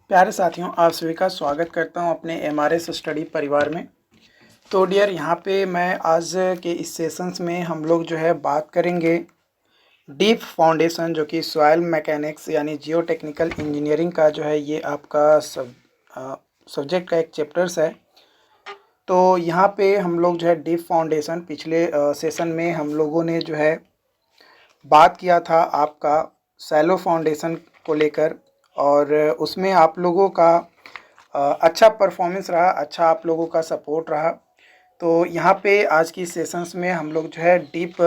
प्यारे साथियों, आप सभी का स्वागत करता हूं अपने एमआरएस स्टडी परिवार में। तो डियर, यहाँ पे मैं आज के इस सेशंस में हम लोग जो है बात करेंगे डीप फाउंडेशन, जो कि सॉइल मैकेनिक्स यानी जियो टेक्निकल इंजीनियरिंग का जो है ये आपका सब्जेक्ट का एक चैप्टर्स है। तो यहाँ पे हम लोग जो है डीप फाउंडेशन पिछले सेशन में हम लोगों ने जो है बात किया था आपका सैलो फाउंडेशन को लेकर, और उसमें आप लोगों का अच्छा परफॉर्मेंस रहा, अच्छा आप लोगों का सपोर्ट रहा। तो यहाँ पे आज की सेशंस में हम लोग जो है डीप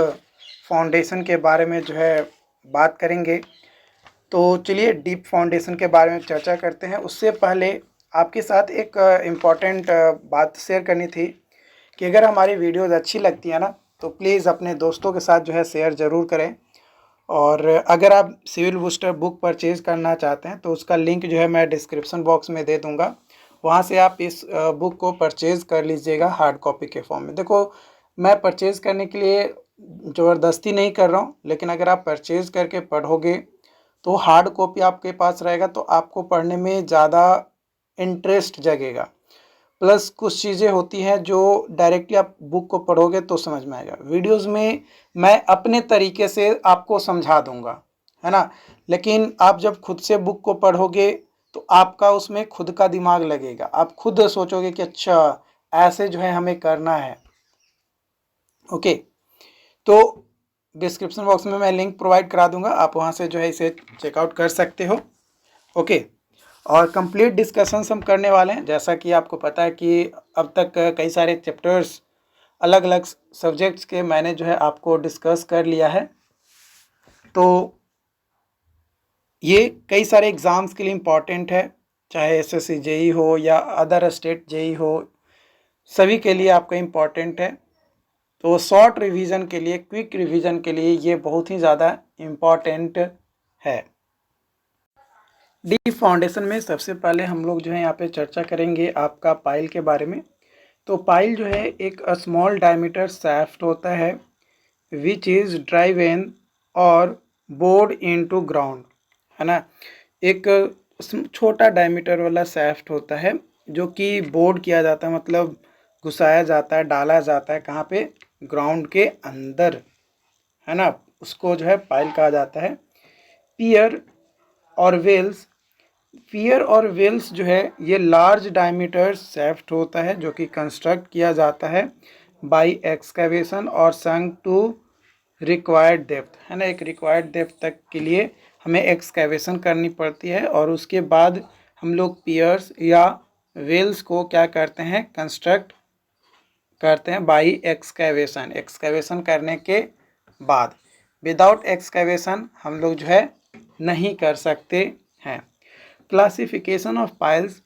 फाउंडेशन के बारे में जो है बात करेंगे। तो चलिए डीप फाउंडेशन के बारे में चर्चा करते हैं। उससे पहले आपके साथ एक इम्पॉर्टेंट बात शेयर करनी थी कि अगर हमारी वीडियोज़ अच्छी लगती है ना, तो प्लीज़ अपने दोस्तों के साथ जो है शेयर ज़रूर करें। और अगर आप सिविल बूस्टर बुक परचेज़ करना चाहते हैं तो उसका लिंक जो है मैं डिस्क्रिप्शन बॉक्स में दे दूंगा, वहाँ से आप इस बुक को परचेज़ कर लीजिएगा हार्ड कॉपी के फॉर्म में। देखो, मैं परचेज़ करने के लिए ज़बरदस्ती नहीं कर रहा हूँ, लेकिन अगर आप परचेज़ करके पढ़ोगे तो हार्ड कॉपी आपके पास रहेगा तो आपको पढ़ने में ज़्यादा इंटरेस्ट जगेगा। प्लस कुछ चीज़ें होती हैं जो डायरेक्टली आप बुक को पढ़ोगे तो समझ में आएगा। वीडियोस में मैं अपने तरीके से आपको समझा दूंगा, है ना। लेकिन आप जब खुद से बुक को पढ़ोगे तो आपका उसमें खुद का दिमाग लगेगा, आप खुद सोचोगे कि अच्छा ऐसे जो है हमें करना है। ओके, तो डिस्क्रिप्शन बॉक्स में मैं लिंक प्रोवाइड करा दूंगा, आप वहाँ से जो है इसे चेकआउट कर सकते हो। ओके, और कंप्लीट डिस्कशंस हम करने वाले हैं। जैसा कि आपको पता है कि अब तक कई सारे चैप्टर्स अलग अलग सब्जेक्ट्स के मैंने जो है आपको डिस्कस कर लिया है। तो ये कई सारे एग्ज़ाम्स के लिए इम्पॉर्टेंट है, चाहे एसएससी जेई हो या अदर स्टेट जेई हो, सभी के लिए आपका इम्पॉर्टेंट है। तो शॉर्ट रिवीजन के लिए, क्विक रिवीजन के लिए ये बहुत ही ज़्यादा इम्पॉर्टेंट है। डीप फाउंडेशन में सबसे पहले हम लोग जो है यहाँ पे चर्चा करेंगे आपका पाइल के बारे में। तो पाइल जो है एक स्मॉल डायमीटर शाफ्ट होता है विच इज़ ड्राइवन और बोर्ड इनटू ग्राउंड, है ना। एक छोटा डायमीटर वाला शाफ्ट होता है जो कि बोर्ड किया जाता है, मतलब घुसाया जाता है, डाला जाता है कहाँ पे, ग्राउंड के अंदर, है ना। उसको जो है पाइल कहा जाता है। पियर और वेल्स, पियर और वेल्स जो है ये लार्ज डायमीटर शाफ्ट होता है जो कि कंस्ट्रक्ट किया जाता है बाय एक्सकैवेशन और संक टू रिक्वायर्ड डेप्थ, है ना। एक रिक्वायर्ड डेप्थ तक के लिए हमें एक्सकैवेशन करनी पड़ती है और उसके बाद हम लोग पियर्स या वेल्स को क्या करते हैं, कंस्ट्रक्ट करते हैं बाय एक्सकैवेशन। एक्सकैवेशन करने के बाद, विदाउट एक्सकैवेशन हम लोग जो है नहीं कर सकते हैं। क्लासिफिकेशन ऑफ पाइल्स,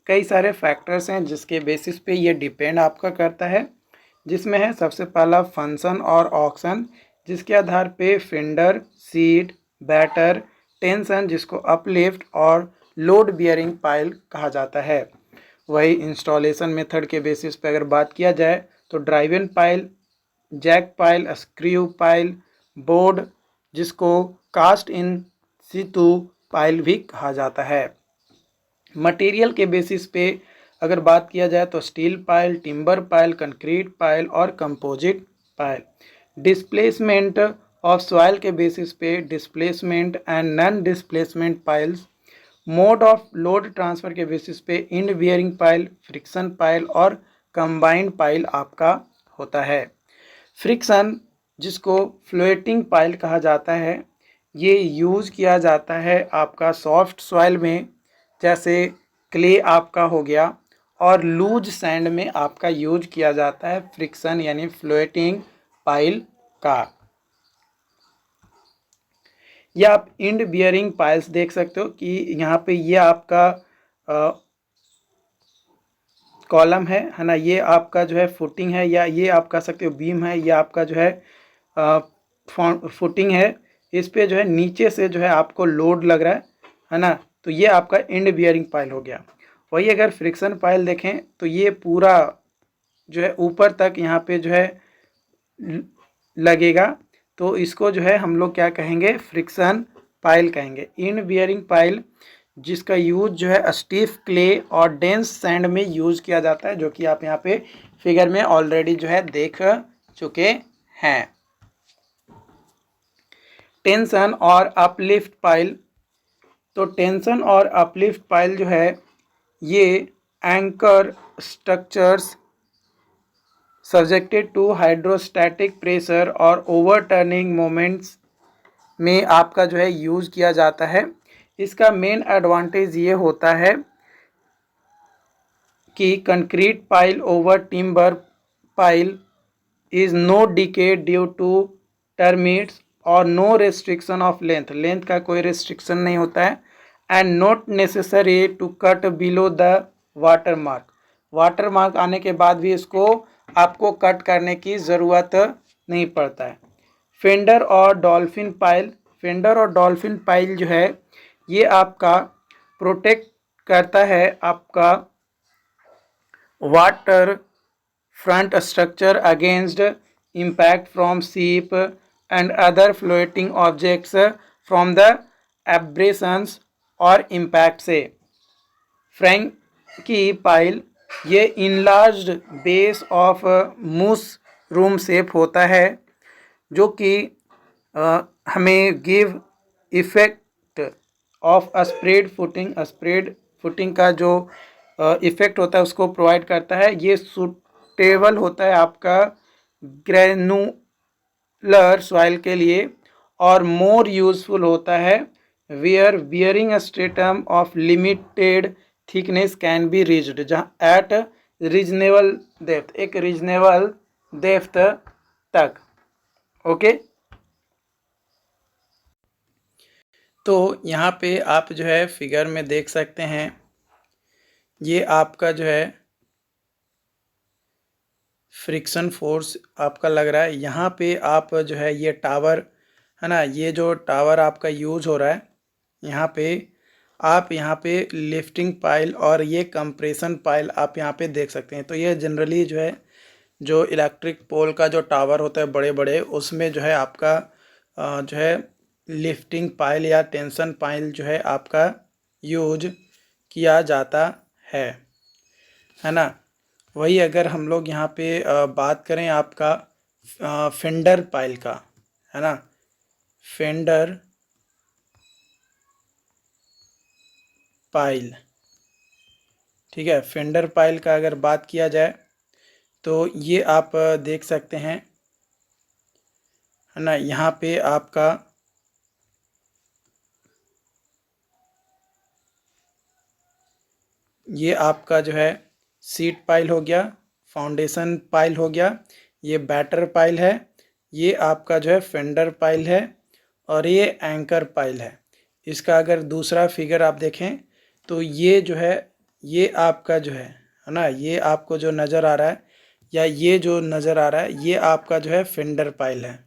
कई सारे फैक्टर्स हैं जिसके बेसिस पे ये डिपेंड आपका करता है, जिसमें है सबसे पहला फंक्शन और ऑक्शन, जिसके आधार पे फिंडर, सीट, बैटर, टेंशन जिसको अपलिफ्ट और लोड बियरिंग पाइल कहा जाता है। वही इंस्टॉलेशन मेथड के बेसिस पे अगर बात किया जाए तो driven pile, jack pile, screw pile, bored जिसको कास्ट इन सितु पाइल भी कहा जाता है। मटेरियल के बेसिस पे अगर बात किया जाए तो steel pile, timber pile, concrete pile और composite pile. Displacement of soil के बेसिस पे displacement and non displacement piles. Mode of load transfer के बेसिस पे end bearing pile, friction pile और कंबाइंड पाइल आपका होता है। फ्रिक्शन जिसको फ्लोटिंग पाइल कहा जाता है, ये यूज़ किया जाता है आपका सॉफ्ट सॉइल में, जैसे क्ले आपका हो गया, और लूज सैंड में आपका यूज किया जाता है फ्रिक्शन यानी फ्लोटिंग पाइल का। या आप इंड बियरिंग पाइल्स देख सकते हो कि यहाँ पे ये आपका कॉलम है ना, ये आपका जो है फुटिंग है, या ये आप कह सकते हो बीम है, ये आपका जो है फुटिंग है। इस पे जो है नीचे से जो है आपको लोड लग रहा है ना, तो ये आपका इंड बियरिंग पाइल हो गया। वही अगर फ्रिक्शन पाइल देखें तो ये पूरा जो है ऊपर तक यहाँ पे जो है लगेगा, तो इसको जो है हम लोग क्या कहेंगे, फ्रिक्शन पाइल कहेंगे। इंड बियरिंग पाइल जिसका यूज जो है स्टीफ क्ले और डेंस सैंड में यूज किया जाता है, जो कि आप यहाँ पे फिगर में ऑलरेडी जो है देख चुके हैं। टेंशन और अपलिफ्ट पाइल, तो टेंशन और अपलिफ्ट पाइल जो है ये anchor structures subjected to hydrostatic pressure और ओवरटर्निंग मोमेंट्स में आपका जो है यूज़ किया जाता है। इसका मेन एडवांटेज ये होता है कि concrete pile over timber pile is no decay due to termites और no restriction of length, length का कोई रेस्ट्रिक्शन नहीं होता है। And not necessary to cut below the water mark, water mark आने के बाद भी इसको आपको कट करने की ज़रूरत नहीं पड़ता है। फेंडर और डॉल्फिन पाइल, फेंडर और डॉल्फिन पाइल जो है ये आपका प्रोटेक्ट करता है आपका water front structure against impact from ship and other floating objects from the abrasions और impact से। फ्रैंकी पाइल ये enlarged base of mushroom shape होता है, जो कि हमें give effect of spread footing, spread footing का जो इफेक्ट होता है उसको प्रोवाइड करता है। ये टेबल होता है आपका ग्रेनुलर सॉइल के लिए और मोर यूजफुल होता है where bearing stratum of limited thickness can be reached, जहाँ एट रीजनेबल डेप्थ, एक रीजनेबल डेप्थ तक। ओके, तो यहाँ पे आप जो है फिगर में देख सकते हैं, ये आपका जो है फ्रिक्शन फोर्स आपका लग रहा है। यहाँ पे आप जो है ये टावर है ना, ये जो टावर आपका यूज हो रहा है यहाँ पे, आप यहाँ पे लिफ्टिंग पाइल और ये कंप्रेशन पाइल आप यहाँ पे देख सकते हैं। तो ये जनरली जो है जो इलेक्ट्रिक पोल का जो टावर होता है बड़े बड़े, उसमें जो है आपका जो है लिफ्टिंग पाइल या टेंशन पाइल जो है आपका यूज किया जाता है ना। वही अगर हम लोग यहाँ पे बात करें आपका फेंडर पाइल का, है ना, फेंडर पाइल, ठीक है, फेंडर पाइल का अगर बात किया जाए तो ये आप देख सकते हैं, है ना, यहाँ पे आपका ये आपका जो है सीट पाइल हो गया, फाउंडेशन पाइल हो गया, ये बैटर पाइल है, ये आपका जो है फेंडर पाइल है और ये एंकर पाइल है। इसका अगर दूसरा फिगर आप देखें तो ये जो है ये आपका जो है ना, ये आपको जो नज़र आ रहा है या ये जो नज़र आ रहा है ये आपका जो है फेंडर पाइल है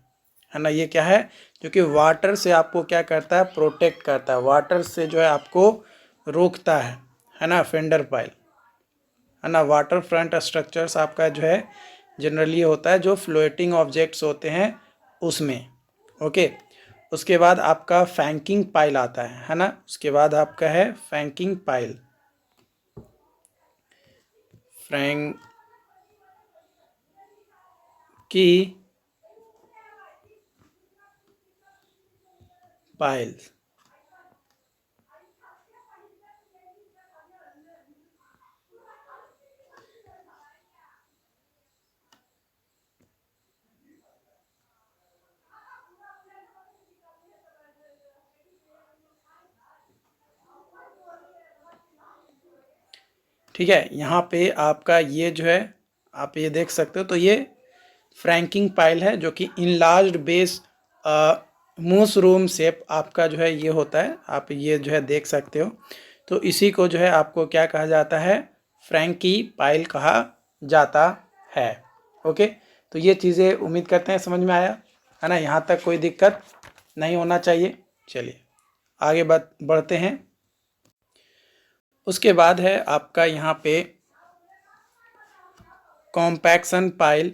ना। ये क्या है, जो कि वाटर से आपको क्या करता है, प्रोटेक्ट करता है, वाटर से जो है आपको रोकता है ना, फेंडर पाइल, है ना। वाटर फ्रंट स्ट्रक्चर्स आपका जो है जनरली होता है जो फ्लोटिंग ऑब्जेक्ट्स होते हैं उसमें। ओके, उसके बाद आपका फैंकिंग पाइल आता है ना, उसके बाद आपका है फैंकिंग पाइल, फ्रैंकी पाइल। ठीक है, यहाँ पे आपका ये जो है आप ये देख सकते हो, तो ये फ्रैंकिंग पाइल है जो कि इनलार्ज्ड बेस मूस रूम शेप आपका जो है ये होता है, आप ये जो है देख सकते हो। तो इसी को जो है आपको क्या कहा जाता है, फ्रैंकी पाइल कहा जाता है। ओके, तो ये चीज़ें उम्मीद करते हैं समझ में आया, है ना, यहाँ तक कोई दिक्कत नहीं होना चाहिए। चलिए आगे बढ़ते हैं। उसके बाद है आपका यहाँ पे compaction pile.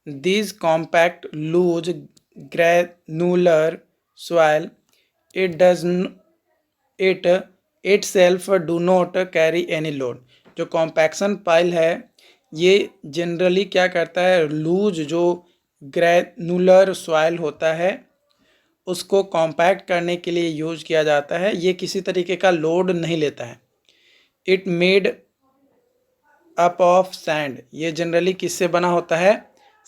This compact loose granular soil, it itself do not carry any load. जो कॉम्पैक्शन पाइल है ये जनरली क्या करता है, लूज जो ग्रैनुलर सॉइल होता है उसको कॉम्पैक्ट करने के लिए यूज किया जाता है। ये किसी तरीके का लोड नहीं लेता है। It made up of sand, ये जनरली किससे बना होता है,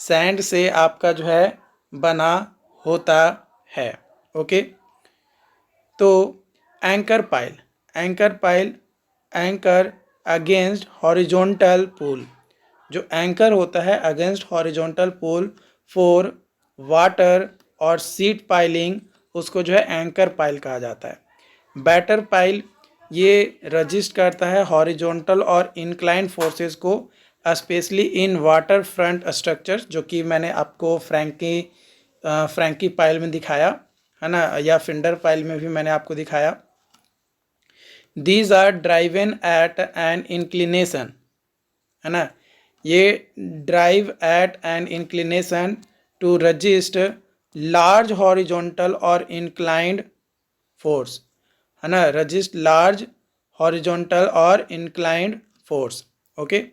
सैंड से आपका जो है बना होता है। ओके, तो anchor pile, anchor pile, anchor against horizontal pull, जो एंकर होता है against horizontal pull for water और सीट पाइलिंग, उसको जो है एंकर पाइल कहा जाता है। बैटर पाइल ये रजिस्ट करता है हॉरिजॉन्टल और इंक्लाइन फोर्सेस को, specially in water front structures, जो कि मैंने आपको फ्रैंकी पाइल में दिखाया है ना, या फिंडर पाइल में भी मैंने आपको दिखाया। These are driven at an inclination, है ना, ये drive at an inclination to resist large horizontal और इंक्लाइंड फोर्स, है ना, रजिस्ट लार्ज हॉरिजॉन्टल और inclined force. Okay,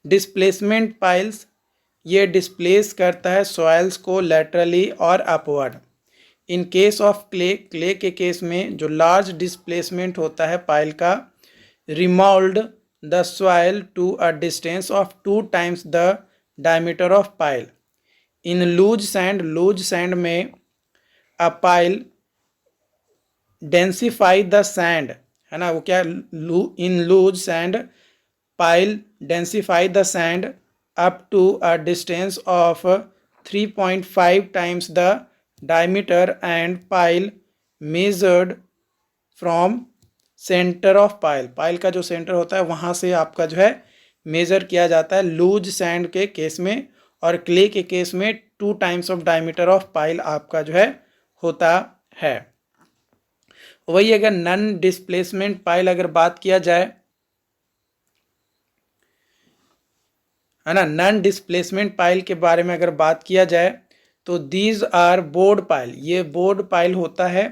displacement piles ये डिस्प्लेस करता है सॉइल्स को लेटरली और upward. In case of clay, clay के केस में जो लार्ज डिस्प्लेसमेंट होता है पाइल का, remold the soil to a distance of 2 times the diameter of pile. In loose sand, loose sand में a pile densify the sand, है ना, वो क्या, in loose sand pile densify the sand up to a distance of 3.5 times the diameter and pile measured from centre of pile, pile का जो centre होता है वहाँ से आपका जो है मेजर किया जाता है लूज सैंड के केस में, और क्ले के केस में 2 times of diameter of pile आपका जो है होता है। वही अगर नन डिस्प्लेसमेंट पाइल अगर बात किया जाए, है ना, नन डिस्प्लेसमेंट पाइल के बारे में अगर बात किया जाए तो दीज आर बोर्ड पाइल, ये बोर्ड पाइल होता है।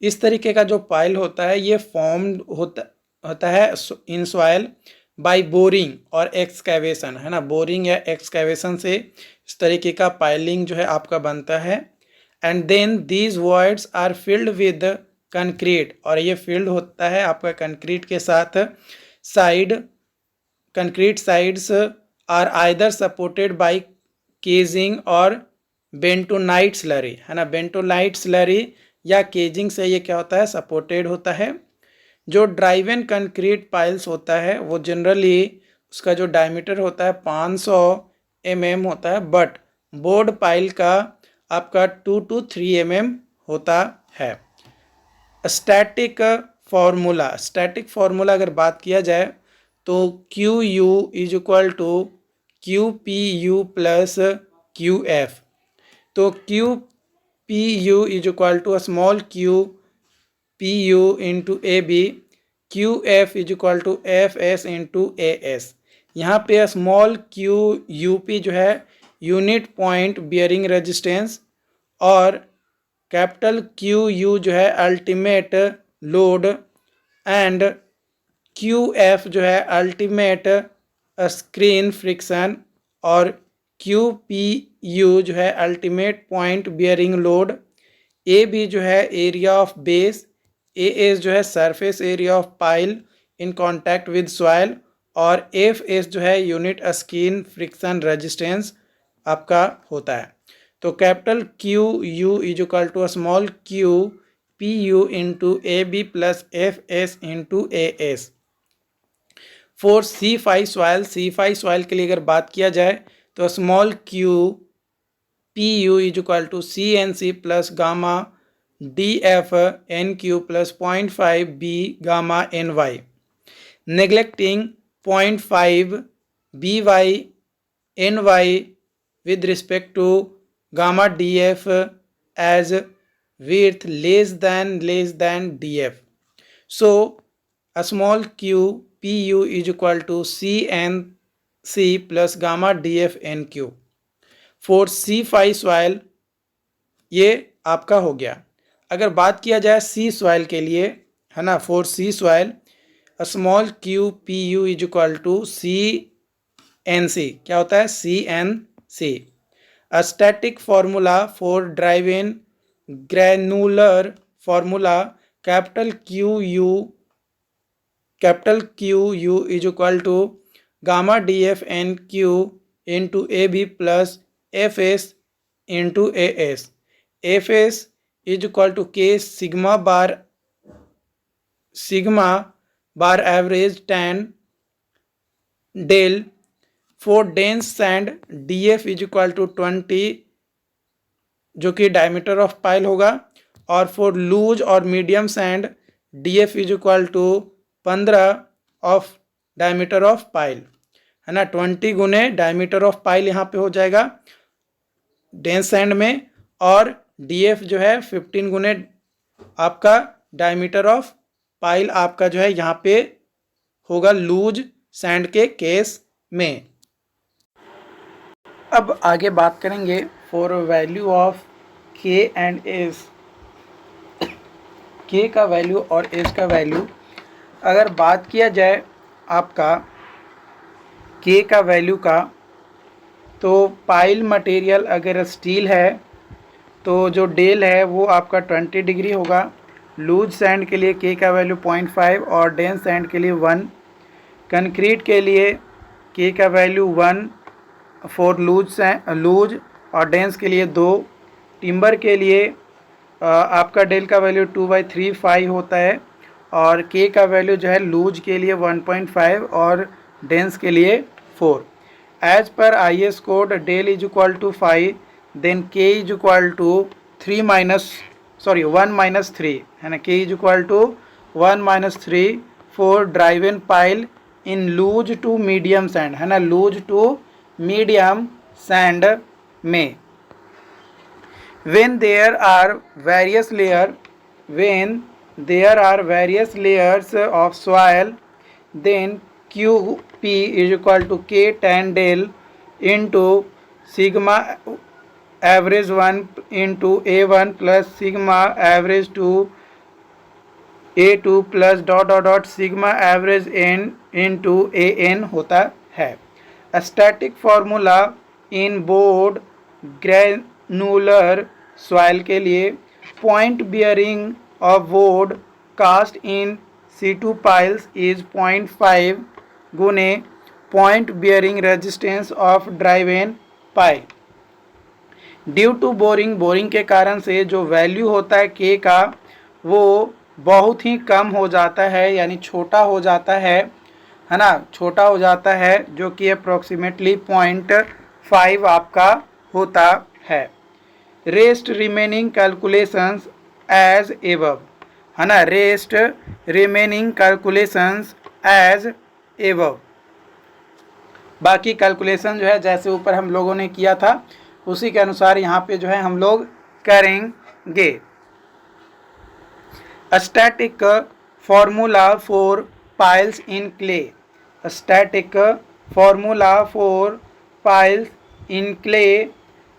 इस तरीके का जो पाइल होता है ये फॉर्म होता है इन सॉइल बाय बोरिंग और एक्सकैवेशन, है ना, बोरिंग या एक्सकैवेशन से इस तरीके का पाइलिंग जो है आपका बनता है। And then these voids are filled with concrete, और ये फिल्ड होता है आपका कंक्रीट के साथ। Side concrete sides are either supported by casing और बेंटोनाइट स्लरी, है ना, बेंटोनाइट स्लरी या केजिंग से ये क्या होता है, सपोर्टेड होता है। जो ड्राइवन कंक्रीट पाइल्स होता है वो जनरली उसका जो डायमीटर होता है 500 mm होता है, बट बोर्ड पाइल का आपका 2 to 3 mm होता है। स्टैटिक फार्मूला, स्टैटिक फार्मूला अगर बात किया जाए तो Q U is equal to Q P U plus Q F. तो Q P U is equal to small Q P U into A B, Q F is equal to F S into A S. यहाँ पे small Q U P जो है unit point bearing resistance, और capital Q U जो है ultimate load, and Q F जो है ultimate skin friction, और क्यू पी यू जो है ultimate point bearing load. A B जो है area of base, A S जो है surface area of pile in contact with soil, और एफ एस जो है यूनिट स्क्रीन फ्रिक्शन रेजिस्टेंस आपका होता है। तो capital Q U is equal to small Q P U into A B plus F S into A S. For C5 soil, C5 soil के लिए अगर बात किया जाए तो small Q P U is equal to C N C plus gamma D F N Q plus 0.5 B gamma N Y, neglecting 0.5 B Y N Y with respect to gamma df as width less than df. So a small q pu is equal to cnc plus gamma df nq for C5 soil. ये आपका हो गया। अगर बात किया जाए C soil के लिए है ना, for C soil small Q P U is equal to C N C, क्या होता है, C N C. A static formula for drive-in granular formula capital Q U is equal to gamma DF NQ into AB plus FS into AS. FS is equal to K sigma bar average tan del for dense sand DF is equal to 20 जो कि diameter of pile होगा, और for loose और medium sand DF is equal to 15 of diameter of pile, है ना, 20 गुने diameter of pile यहाँ पे हो जाएगा डेंस सैंड में, और DF जो है 15 गुने आपका डायमीटर ऑफ पाइल आपका जो है यहाँ पे होगा लूज सैंड के केस में। अब आगे बात करेंगे फॉर वैल्यू ऑफ के एंड एस, के का वैल्यू और एस का वैल्यू। अगर बात किया जाए आपका के का वैल्यू का, तो पाइल मटेरियल अगर स्टील है तो जो डेल है वो आपका 20 डिग्री होगा। लूज सैंड के लिए के का वैल्यू 0.5 और डेंस सैंड के लिए 1। कंक्रीट के लिए के का वैल्यू 1 फॉर लूज और डेंस के लिए 2। टिम्बर के लिए आपका डेल का वैल्यू 2/3 होता है, और के का वैल्यू जो है लूज के लिए 1.5 और डेंस के लिए 4। As per IS code del is equal to 5, then K is equal to 1 - 3, है ना, K is equal to 1 - 3 for drive in pile in loose to medium sand, है ना, लूज टू मीडियम सैंड में। when there are various layers of soil, then QP is equal to K tan del into sigma average 1 into A1 plus sigma average 2 A2 plus dot sigma average n into AN होता है। Static formula in bored granular soil के लिए point bearing of bored cast in C2 piles is 0.5 गुने point bearing resistance of drive in pile. Due to boring के कारण से जो value होता है के का वो बहुत ही कम हो जाता है, यानी छोटा हो जाता है ना, छोटा हो जाता है, जो कि अप्रोक्सीमेटली 0.5 आपका होता है। Rest remaining calculations as above, है ना, rest remaining calculations as above. बाकी कैलकुलेशन जो है जैसे ऊपर हम लोगों ने किया था उसी के अनुसार यहाँ पे जो है हम लोग करेंगे। Static formula for piles in clay, static formula for piles in clay.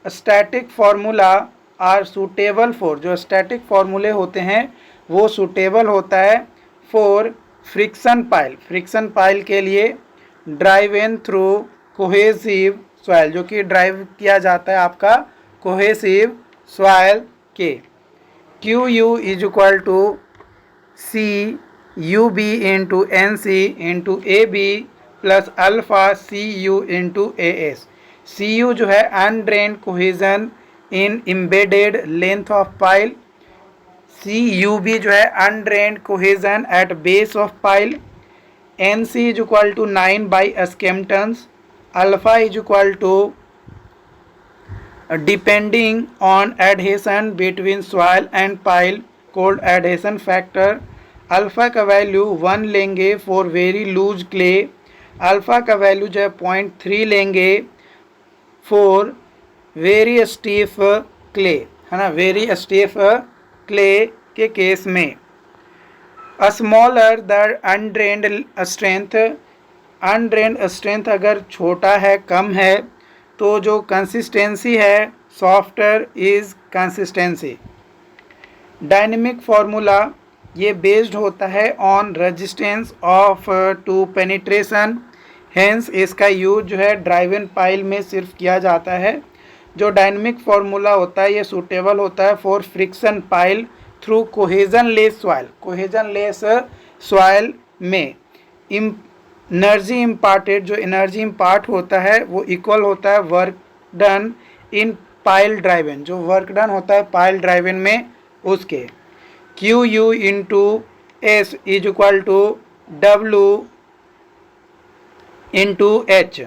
Static formula are suitable for, जो स्टैटिक फार्मूले होते हैं वो सूटेबल होता है for friction pile, friction pile के लिए drive in through cohesive soil, जो कि ड्राइव किया जाता है आपका कोहेसिव सॉइल के। Q U is equal to C U B into N C into A B plus alpha C you into A S. C U जो है undrained cohesion in embedded length of pile, C U B जो है undrained cohesion at base of pile, N C is equal to 9 by Skempton's, alpha is equal to depending on adhesion between soil and pile called adhesion factor. Alpha का value 1 लेंगे for very loose clay, alpha का value जो है 0.3 लेंगे for very stiff clay, है ना, very stiff clay के case में। Smaller the undrained strength, undrained strength अगर छोटा है, कम है, तो जो कंसिस्टेंसी है softer is consistency. Dynamic formula ये बेस्ड होता है on resistance of to penetration. Hence इसका यूज जो है ड्राइव इन पाइल में सिर्फ किया जाता है। जो डायनेमिक फार्मूला होता है ये सूटेबल होता है for friction pile through cohesionless soil. Cohesionless soil में एनर्जी इम्पार्टेड, जो एनर्जी इम्पार्ट होता है वो इक्वल होता है work done in pile driven, जो वर्क डन होता है पाइल ड्राइवन में उसके। Q U into S is equal to W into H,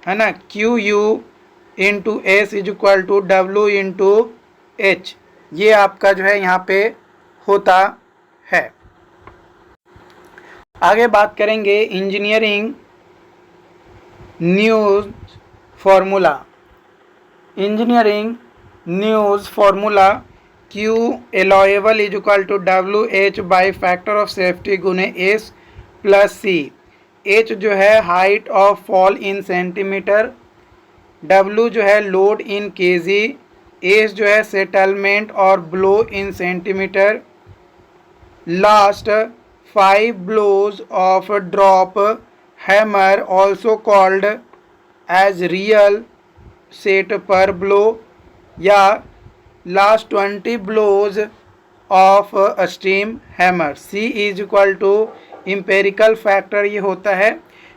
है ना। Q U into S is equal to W into H, ये आपका जो है यहाँ पे होता है। आगे बात करेंगे engineering news formula. Engineering news formula Q allowable is equal to W H by factor of safety गुने एस प्लस सी। एच जो है height of fall in centimetre, W जो है लोड इन केजी, एस जो है settlement और blow in centimetre. Last 5 blows of drop hammer also called as real set per blow या last 20 blows of a steam hammer। C is equal to empirical factor ये होता है।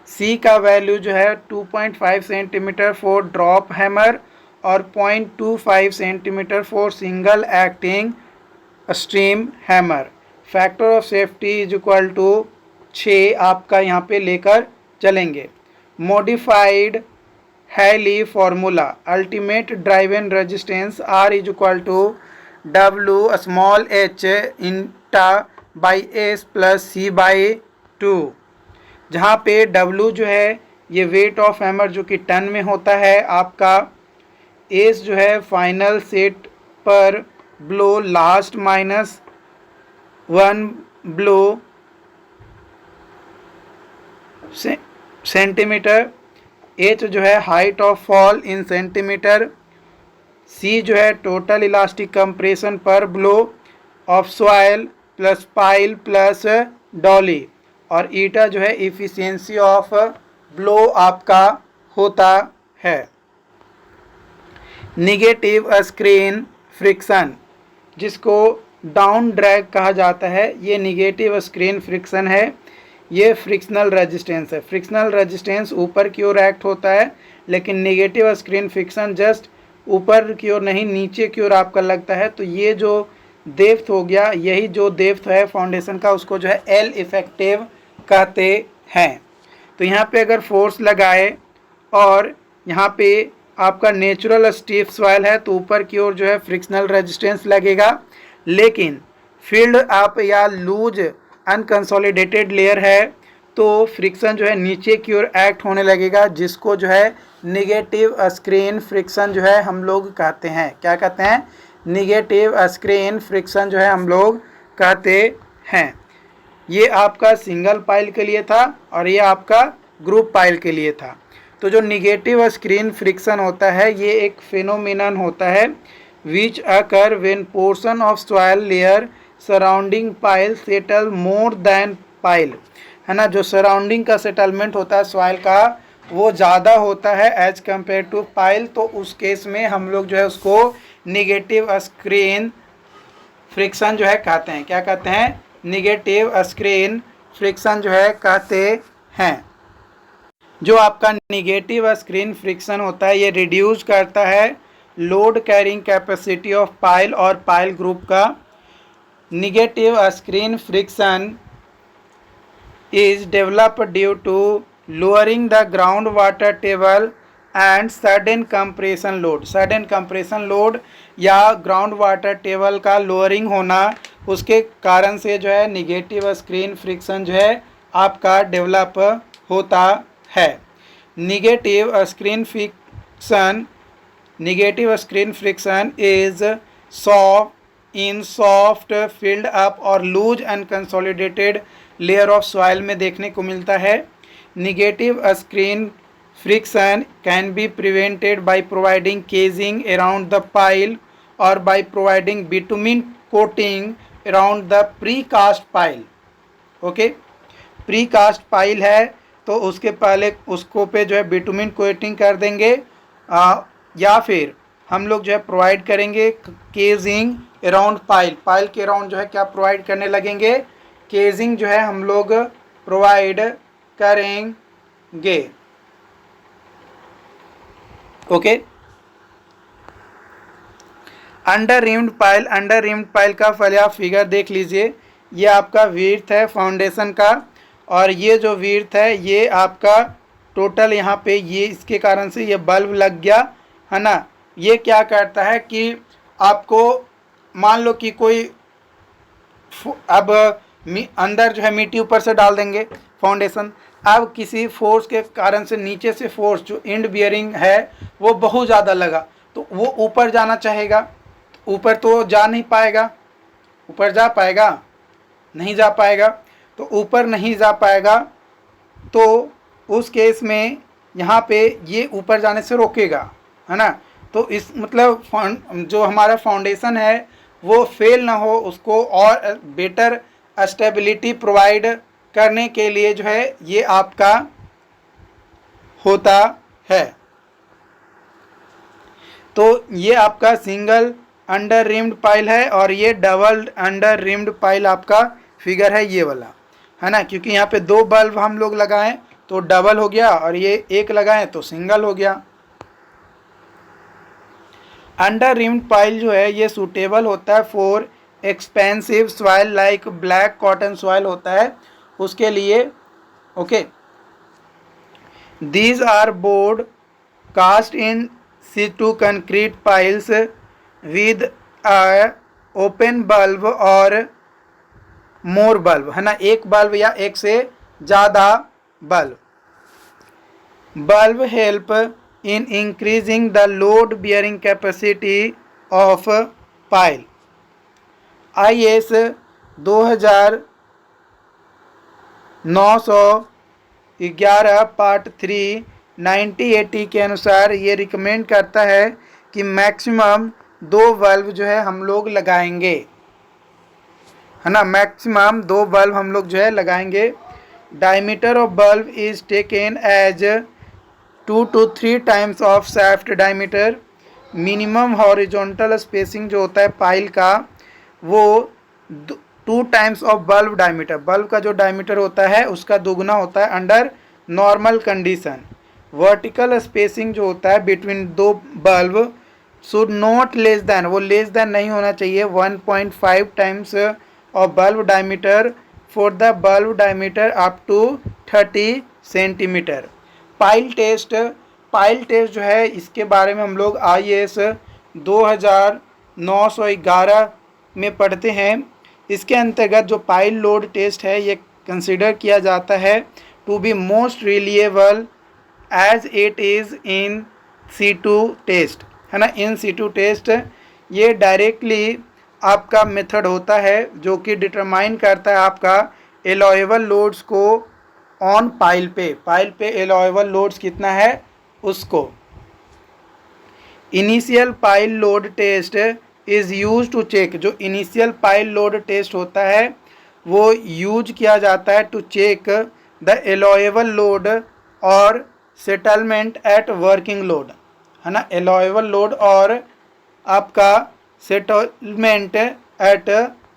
C का value जो है 2.5 सेंटीमीटर फॉर ड्रॉप हैमर और 0.25 centimetre for single acting steam hammer. Factor of safety is equal to 6 आपका यहाँ पे लेकर चलेंगे। Modified Hiley formula ultimate driving resistance R is equal to W small H eta by S plus C by 2, जहाँ पे W जो है ये वेट ऑफ हैमर जो कि टन में होता है आपका, एस जो है final set per blow last minus 1 blow centimetre, H जो है height of fall in centimetre, C जो है total elastic compression per blow of soil plus pile plus dolly, और ईटा जो है इफिशिएंसी ऑफ ब्लो आपका होता है। निगेटिव स्क्रीन फ्रिक्शन जिसको डाउन ड्रैग कहा जाता है, ये निगेटिव स्क्रीन फ्रिक्शन है। ये फ्रिक्शनल रेजिस्टेंस है। फ्रिक्शनल रेजिस्टेंस ऊपर की ओर एक्ट होता है, लेकिन निगेटिव स्क्रीन फ्रिक्शन जस्ट ऊपर की ओर नहीं नीचे की ओर आपका लगता है। तो ये जो डेप्थ हो गया, यही जो डेप्थ है फाउंडेशन का उसको जो है एल इफेक्टिव कहते हैं। तो यहाँ पे अगर फोर्स लगाए और यहाँ पे आपका नेचुरल स्टीफ सॉइल है तो ऊपर की ओर जो है फ्रिक्शनल रेजिस्टेंस लगेगा, लेकिन फील्ड अप या लूज अनकंसोलिडेटेड लेयर है तो फ्रिक्शन जो है नीचे की ओर एक्ट होने लगेगा, जिसको जो है निगेटिव स्क्रीन फ्रिक्शन जो है हम लोग कहते हैं। क्या कहते हैं? निगेटिव स्क्रीन फ्रिक्शन जो है हम लोग कहते हैं। ये आपका सिंगल पाइल के लिए था और ये आपका ग्रुप पाइल के लिए था। तो जो निगेटिव स्क्रीन फ्रिक्शन होता है ये एक फिनोमिनन होता है which occur when portion of soil layer surrounding pile settle more than pile, है ना। जो सराउंडिंग का सेटलमेंट होता है सॉइल का वो ज़्यादा होता है एज कम्पेयर टू पाइल, तो उस केस में हम लोग जो है उसको निगेटिव स्क्रीन फ्रिक्शन जो है कहते हैं। क्या कहते हैं? निगेटिव स्क्रीन फ्रिक्शन जो है कहते हैं। जो आपका निगेटिव स्क्रीन फ्रिक्शन होता है ये रिड्यूस करता है load carrying capacity of pile और पाइल ग्रुप का। Negative skin friction is developed due to lowering the ground water table and sudden compression load. Sudden compression load या ग्राउंड वाटर टेबल का lowering होना, उसके कारण से जो है निगेटिव स्क्रीन फ्रिक्शन जो है आपका डेवलप होता है। Negative skin friction is soft in soft field up और loose unconsolidated layer of soil में देखने को मिलता है। Negative skin friction can be prevented by providing casing around the pile और by providing bitumen coating around the precast pile. Okay, precast pile है तो उसके पहले उसको पे जो है बिटुमिन कोटिंग कर देंगे, या फिर हम लोग जो है प्रोवाइड करेंगे केजिंग अराउंड पाइल। पाइल के अराउंड जो है क्या प्रोवाइड करने लगेंगे, केजिंग जो है हम लोग प्रोवाइड करेंगे। Okay, under rimmed pile, under rimmed pile का पहले आप फिगर देख लीजिए। ये आपका विड्थ है फाउंडेशन का, और ये जो विड्थ है ये आपका टोटल यहाँ पे ये इसके कारण से ये बल्ब लग गया है ना। ये क्या करता है कि आपको मान लो कि कोई अब अंदर जो है मिट्टी ऊपर से डाल देंगे फाउंडेशन, अब किसी फोर्स के कारण से नीचे से फोर्स जो एंड बियरिंग है वो बहुत ज़्यादा लगा, तो वो ऊपर जाना चाहेगा, ऊपर तो जा नहीं पाएगा। ऊपर जा पाएगा? नहीं जा पाएगा। तो ऊपर नहीं जा पाएगा तो उस केस में यहाँ पे ये ऊपर जाने से रोकेगा, है ना। तो इस मतलब जो हमारा फाउंडेशन है वो फेल ना हो, उसको और बेटर स्टेबिलिटी प्रोवाइड करने के लिए जो है ये आपका होता है। तो ये आपका सिंगल अंडर रिम्ड पाइल है और ये डबल अंडर रिम्ड पाइल आपका फिगर है ये वाला, है ना। क्योंकि यहाँ पे दो बल्ब हम लोग लगाएं तो डबल हो गया और ये एक लगाएं तो सिंगल हो गया। अंडर रिम्ड पाइल जो है ये सूटेबल होता है for expensive soil like black cotton soil होता है उसके लिए। Okay, these are bored cast in situ concrete piles with a open bulb और मोर बल्ब, है ना, एक बल्ब या एक से ज़्यादा bulb. Bulb help in increasing the load bearing capacity of pile. IS 2911 part 3 9080 के अनुसार ये रिकमेंड करता है कि मैक्सिमम 2 बल्ब जो है हम लोग लगाएंगे, है ना। मैक्सिमम 2 बल्ब हम लोग जो है लगाएंगे। Diameter of bulb is taken as 2 to 3 times of shaft diameter. Minimum horizontal spacing जो होता है पाइल का वो 2 times of bulb diameter, bulb का जो डायमीटर होता है उसका दोगुना होता है under normal condition. Vertical spacing जो होता है between 2 bulb should not less than, वो लेस दैन नहीं होना चाहिए 1.5 times of bulb diameter for the bulb diameter up to 30 centimetre. Pile test जो है इसके बारे में हम लोग IS 2911 में पढ़ते हैं। इसके अंतर्गत जो पाइल लोड टेस्ट है ये कंसिडर किया जाता है to be most reliable as it is in situ test, है ना। इन situ टेस्ट ये डायरेक्टली आपका मेथड होता है जो कि डिटरमाइन करता है आपका एलोएबल लोड्स को ऑन पाइल पे एलोएबल लोड्स कितना है उसको। Initial pile load test is use to check, जो इनिशियल पाइल लोड टेस्ट होता है वो यूज किया जाता है to check the allowable load और सेटलमेंट एट वर्किंग लोड, है ना। एलोएबल लोड और आपका सेटलमेंट एट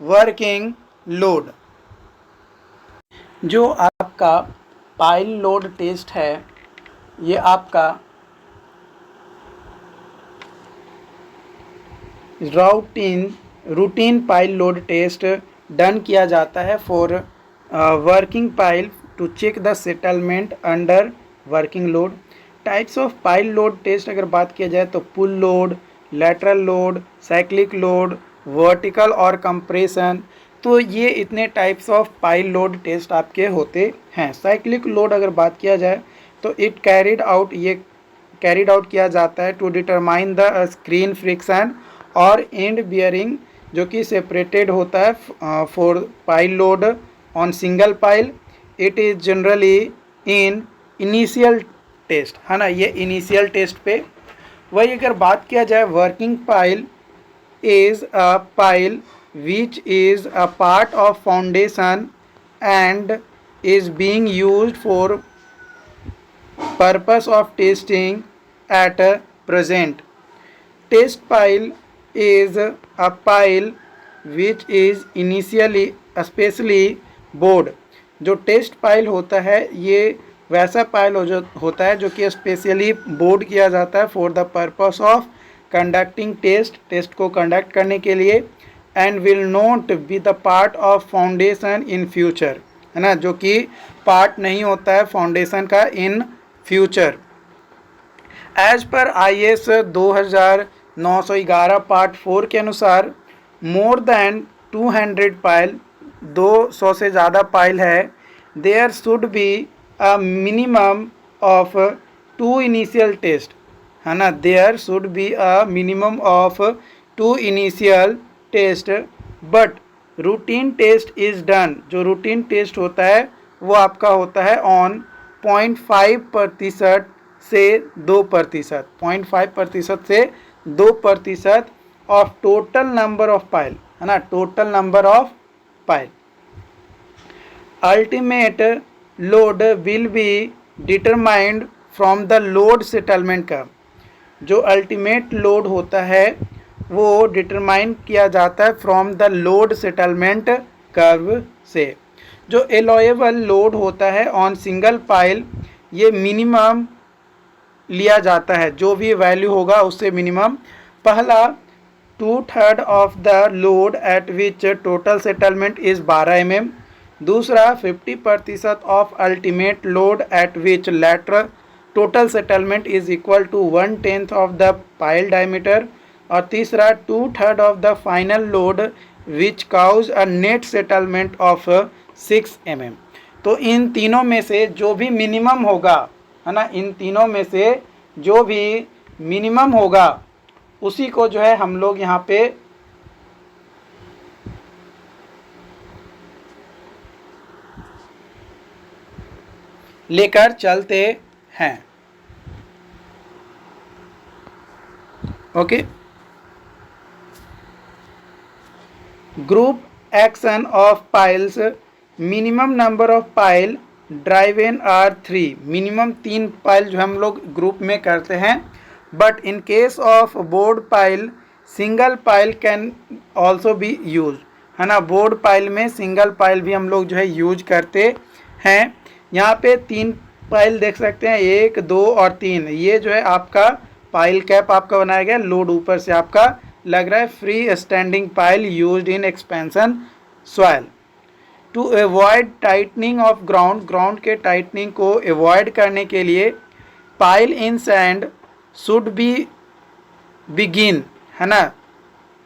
वर्किंग लोड। जो आपका पाइल लोड टेस्ट है ये आपका routine pile load test done किया जाता है for working pile to check the settlement under working load. Types of pile load test अगर बात किया जाए तो pull load, lateral load, cyclic load, vertical और कंप्रेशन। तो ये इतने types of pile load test आपके होते हैं। साइक्लिक लोड अगर बात किया जाए तो कैरिड आउट किया जाता है to determine the skin friction और एंड बियरिंग जो कि सेपरेटेड होता है for pile load on single pile. It is generally in initial test, है ना, ये इनिशियल टेस्ट पे। वही अगर बात किया जाए working pile is a pile which is a part of foundation and is being used for purpose of testing at present. Test pile is a pile which is initially especially board. जो test pile होता है ये वैसा pile होता है जो कि specially board किया जाता है for the purpose of conducting test को कंडक्ट करने के लिए, and will not be the part of foundation in future, है ना, जो कि पार्ट नहीं होता है फाउंडेशन का in future. As per IS 2911 part 4 के अनुसार मोर देन 200 पाइल, 200 से ज़्यादा पाइल है, there should be a minimum of 2 initial test, है ना, there should be a minimum of 2 initial test, but routine test is done. जो routine test होता है वो आपका होता है ऑन 0.5% से 2%, 0.5% से 2% of total number of pile, है ना, total number of pile. Ultimate load will be determined from the load settlement curve. जो अल्टीमेट लोड होता है वो डिटरमाइन किया जाता है from the load settlement curve से. जो एलोएबल लोड होता है ऑन सिंगल पाइल, ये मिनिमम लिया जाता है, जो भी वैल्यू होगा उससे मिनिमम. पहला 2/3 of the load at which total settlement is 12 mm. दूसरा 50% of ultimate load at which lateral total settlement is equal to 1/10 of the pile diameter. और तीसरा 2/3 of the final load which causes a net settlement of 6 mm. तो इन तीनों में से जो भी minimum होगा, है ना, इन तीनों में से जो भी मिनिमम होगा उसी को जो है हम लोग यहाँ पे लेकर चलते हैं. Okay. Group action of piles. Minimum number of pile driven are 3. Minimum 3 pile जो हम लोग ग्रुप में करते हैं. But in case of bored pile single pile can also be use, है ना, बोर्ड पाइल में सिंगल पाइल भी हम लोग जो है यूज करते हैं. यहाँ पे 3 पाइल देख सकते हैं, 1, 2 और 3. ये जो है आपका पाइल कैप आपका बनाया गया, लोड ऊपर से आपका लग रहा है. Free standing pile used in expansion soil. To avoid tightening of ground. Ground के टाइटनिंग को अवॉइड करने के लिए pile in sand should be begin, है ना,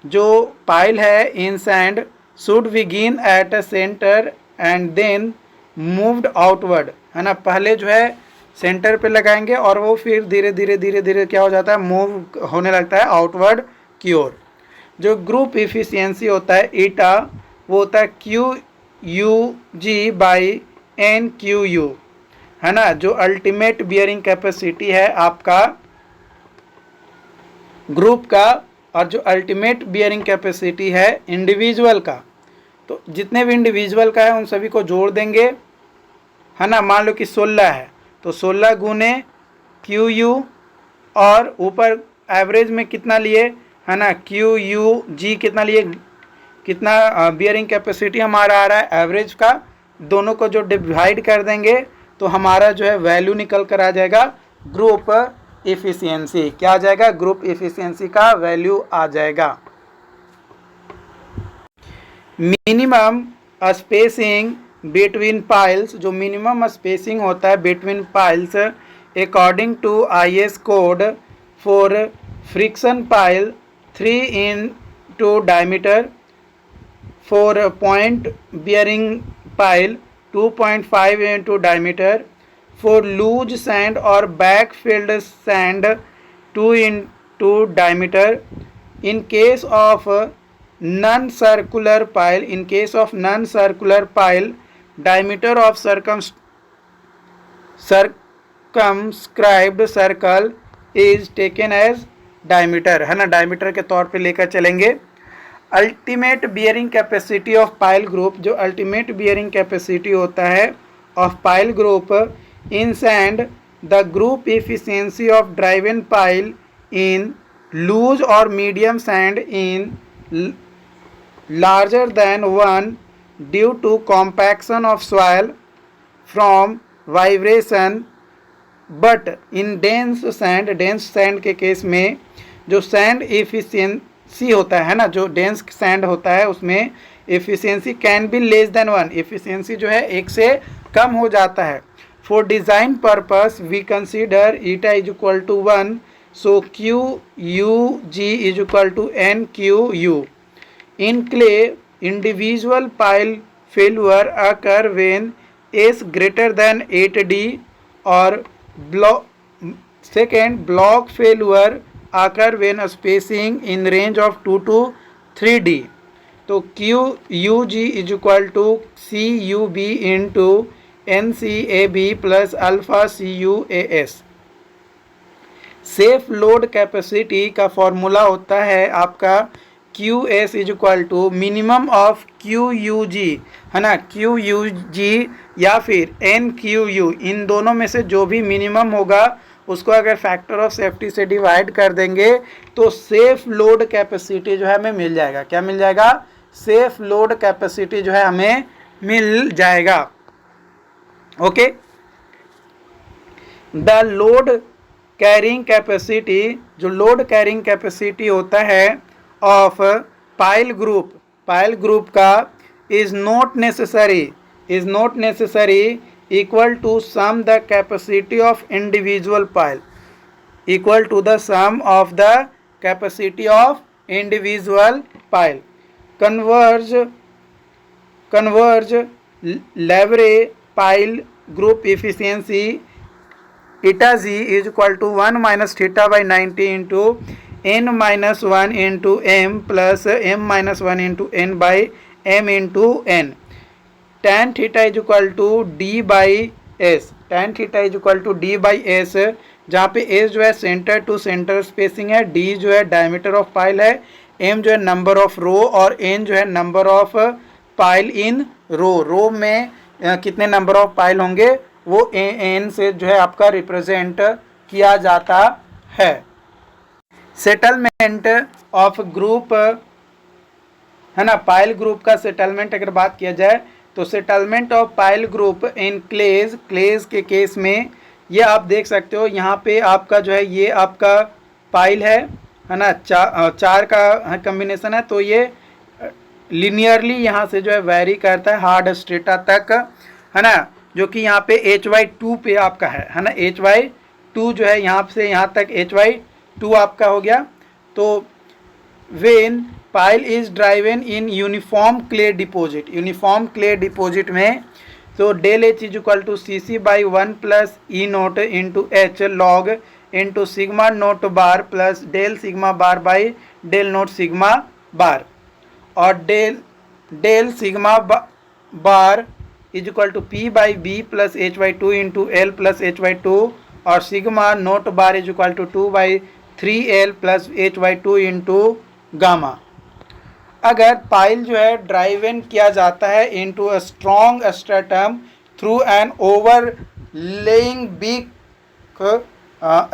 जो पाइल है in sand should begin at a centre and then moved outward, है ना. पहले जो है सेंटर पे लगाएंगे और वो फिर धीरे धीरे क्या हो जाता है, मूव होने लगता है आउटवर्ड की ओर. जो ग्रुप इफिशियंसी होता है ईटा, वो होता है QUG/NQU, है ना. जो अल्टीमेट बियरिंग कैपेसिटी है आपका ग्रुप का और जो अल्टीमेट बियरिंग कैपेसिटी है इंडिविजुअल का, तो जितने भी इंडिविजुअल का है उन सभी को जोड़ देंगे, है ना. मान लो कि 16 है तो 16 गुने QU और ऊपर एवरेज में कितना लिए, है ना, QUG कितना लिए, कितना बियरिंग कैपेसिटी हमारा आ रहा है एवरेज का, दोनों को जो डिवाइड कर देंगे तो हमारा जो है वैल्यू निकल कर आ जाएगा ग्रुप इफिशियंसी. क्या आ जाएगा, ग्रुप इफिशियंसी का वैल्यू आ जाएगा. Minimum spacing between piles. जो मिनिमम स्पेसिंग होता है between piles according to IS code for friction pile 3 into diameter, for point bearing pile 2.5 into diameter, for loose sand or backfilled sand 2 into diameter. In case of non-circular pile, in case of non-circular pile, diameter of circumscribed circle is taken as diameter, है ना, diameter के तौर पे लेकर चलेंगे. Ultimate bearing capacity of pile group, जो ultimate bearing capacity होता है of pile group in sand, the group efficiency of driven pile in loose और medium sand in larger than 1 due to compaction of soil from vibration, but in dense sand के case में जो sand efficiency होता है ना, जो dense sand होता है उसमें efficiency can be less than 1, efficiency जो है 1 से कम हो जाता है। For design purpose we consider eta is equal to 1, so Q U G is equal to N Q U. In clay, individual pile failure occur when S greater than 8D, or block failure occur when spacing in range of 2 to 3D. तो QUG is equal to CUB into NCAB plus alpha CUAS। Safe load capacity का formula होता है आपका QS is equal to minimum of QUG, है ना, QUG या फिर NQU, इन दोनों में से जो भी मिनिमम होगा उसको अगर फैक्टर ऑफ सेफ्टी से डिवाइड कर देंगे तो सेफ लोड कैपेसिटी जो है हमें मिल जाएगा। क्या मिल जाएगा? सेफ लोड कैपेसिटी जो है हमें मिल जाएगा। Okay, the load carrying capacity, जो लोड कैरिंग कैपेसिटी होता है ऑफ पाइल ग्रुप का is not necessary equal to sum the capacity of individual pile, equal to the sum of the capacity of individual pile. Converse लेवरे pile group efficiency eta G is equal to 1 minus theta by 90 into n minus 1 into m plus m minus 1 into n by m into n। tan theta is equal to d by s, tan theta is equal to d by s, जहाँ पे s जो है centre to centre spacing है, d जो है diameter of pile है, m जो है नंबर ऑफ रो और n जो है नंबर ऑफ पाइल इन रो में कितने नंबर ऑफ पाइल होंगे वो n से जो है आपका रिप्रेजेंट किया जाता है। सेटलमेंट ऑफ ग्रुप, है ना, पाइल ग्रुप का सेटलमेंट अगर बात किया जाए तो settlement of pile group in clays के केस में ये आप देख सकते हो, यहाँ पे आपका जो है ये आपका पाइल है ना, चार का कम्बिनेशन है, तो ये लिनियरली यहाँ से जो है वेरी करता है हार्ड स्ट्रेटा तक, है ना, जो कि यहाँ पे HY2 पे आपका है ना, HY2 जो है यहाँ से यहाँ तक HY2 आपका हो गया। तो when pile is driven in uniform clay deposit में तो del H is equal to CC by 1 plus E naught into H log into sigma naught bar plus del sigma bar by del naught sigma bar, और del sigma bar is equal to P by B plus HY2 into L plus HY2, और sigma naught bar is equal to 2 by 3L plus HY2 into gamma. अगर pile जो है drive इन किया जाता है into a strong stratum through an over laying big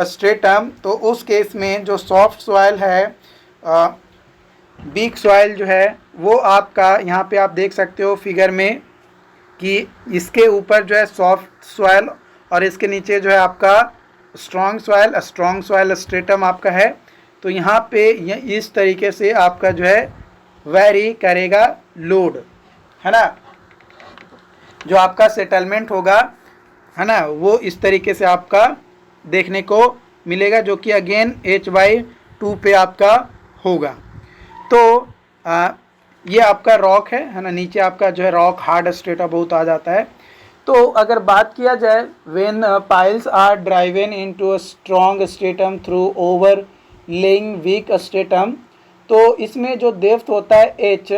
stratum, तो उस case में जो सॉफ्ट सॉइल है, बिग सॉइल जो है वो आपका यहाँ पे आप देख सकते हो फिगर में कि इसके ऊपर जो है सॉफ्ट सॉइल और इसके नीचे जो है आपका स्ट्रॉन्ग सॉइल स्ट्रेटम आपका है। तो यहाँ पे इस तरीके से आपका जो है वेरी करेगा लोड, है ना, जो आपका सेटलमेंट होगा, है ना, वो इस तरीके से आपका देखने को मिलेगा, जो कि अगेन HY2 पे आपका होगा। तो ये आपका रॉक है ना, नीचे आपका जो है रॉक हार्ड स्ट्रेटा बहुत आ जाता है। तो अगर बात किया जाए when piles are driven into a strong stratum through overlying weak stratum, तो इसमें जो डेप्थ होता है H